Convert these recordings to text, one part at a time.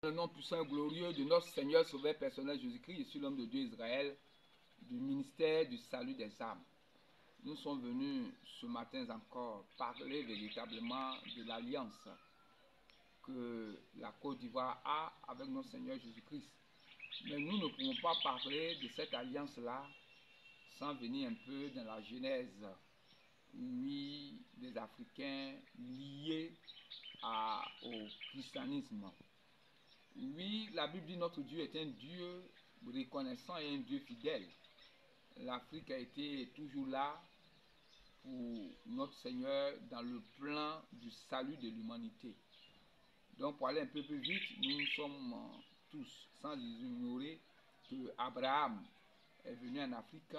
Le nom puissant et glorieux de notre Seigneur Sauveur personnel Jésus-Christ, je suis l'homme de Dieu Israël, du ministère du salut des âmes. Nous sommes venus ce matin encore parler véritablement de l'alliance que la Côte d'Ivoire a avec notre Seigneur Jésus-Christ. Mais nous ne pouvons pas parler de cette alliance-là sans venir un peu dans la genèse, oui, des Africains liés au christianisme. Oui, la Bible dit notre Dieu est un Dieu reconnaissant et un Dieu fidèle. L'Afrique a été toujours là pour notre Seigneur dans le plan du salut de l'humanité. Donc pour aller un peu plus vite, nous sommes tous, sans ignorer que Abraham est venu en Afrique,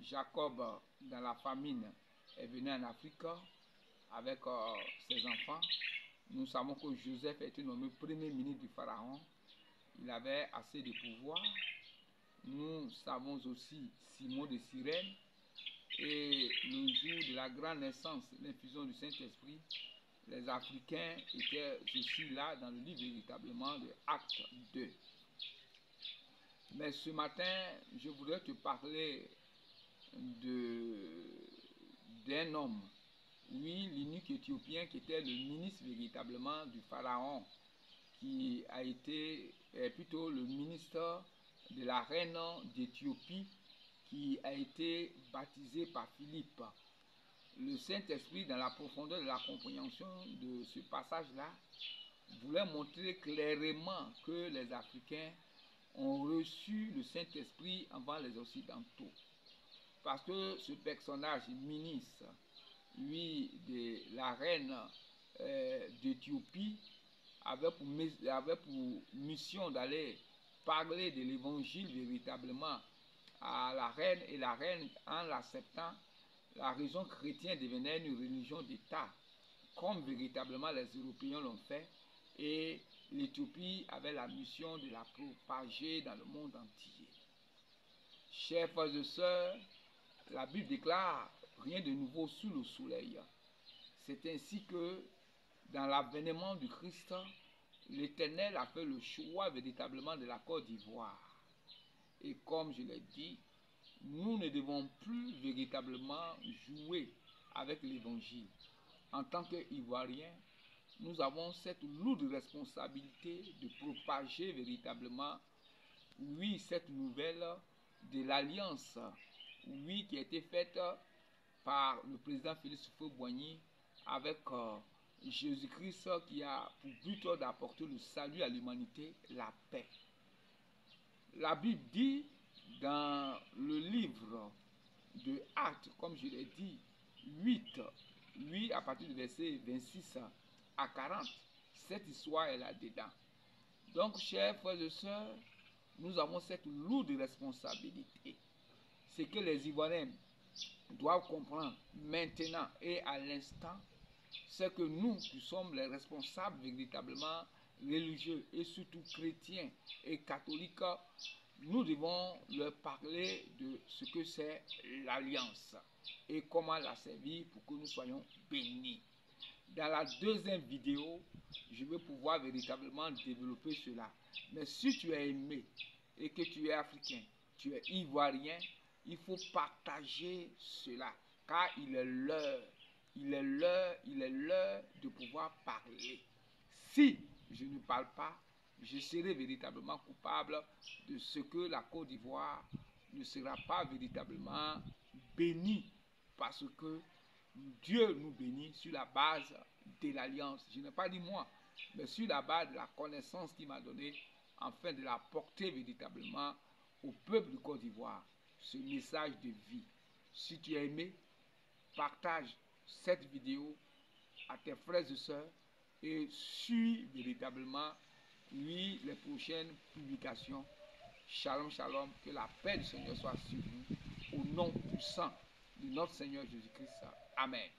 Jacob dans la famine est venu en Afrique avec ses enfants. Nous savons que Joseph a été nommé premier ministre du Pharaon. Il avait assez de pouvoir. Nous savons aussi Simon de Cyrène. Et le jour de la grande naissance, l'infusion du Saint-Esprit, les Africains étaient aussi là dans le livre véritablement de Acte 2. Mais ce matin, je voudrais te parler d'un homme. Oui, l'eunuque éthiopien qui était le ministre véritablement du Pharaon, qui a été plutôt le ministre de la reine d'Éthiopie, qui a été baptisé par Philippe. Le Saint-Esprit, dans la profondeur de la compréhension de ce passage-là, voulait montrer clairement que les Africains ont reçu le Saint-Esprit avant les Occidentaux. Parce que ce personnage ministre, lui, de la reine d'Éthiopie, avait pour mission d'aller parler de l'évangile véritablement à la reine, et la reine, en l'acceptant, la religion chrétienne devenait une religion d'État, comme véritablement les Européens l'ont fait, et l'Éthiopie avait la mission de la propager dans le monde entier. Chers frères et sœurs, la Bible déclare rien de nouveau sous le soleil. C'est ainsi que dans l'avènement du Christ, l'Éternel a fait le choix véritablement de la Côte d'Ivoire. Et comme je l'ai dit, nous ne devons plus véritablement jouer avec l'Évangile. En tant qu'Ivoiriens, nous avons cette lourde responsabilité de propager véritablement, oui, cette nouvelle de l'alliance, oui, qui a été faite par le président Félix Houphouët-Boigny avec Jésus-Christ, qui a pour but d'apporter le salut à l'humanité, la paix. La Bible dit dans le livre de Actes, comme je l'ai dit, 8, à partir du verset 26 à 40, cette histoire est là-dedans. Donc, chers frères et sœurs, nous avons cette lourde responsabilité. C'est que les Ivoiriens doivent comprendre maintenant et à l'instant, c'est que nous qui sommes les responsables véritablement religieux et surtout chrétiens et catholiques, nous devons leur parler de ce que c'est l'alliance et comment la servir pour que nous soyons bénis. Dans la deuxième vidéo, je vais pouvoir véritablement développer cela. Mais si tu es aimé et que tu es africain, tu es ivoirien, il faut partager cela, car il est l'heure de pouvoir parler. Si je ne parle pas, je serai véritablement coupable de ce que la Côte d'Ivoire ne sera pas véritablement bénie, parce que Dieu nous bénit sur la base de l'alliance. Je n'ai pas dit moi, mais sur la base de la connaissance qu'il m'a donnée, afin de la porter véritablement au peuple de Côte d'Ivoire, ce message de vie. Si tu as aimé, partage cette vidéo à tes frères et sœurs et suis véritablement, oui, les prochaines publications. Shalom, shalom, que la paix du Seigneur soit sur vous, au nom puissant de notre Seigneur Jésus-Christ. Amen.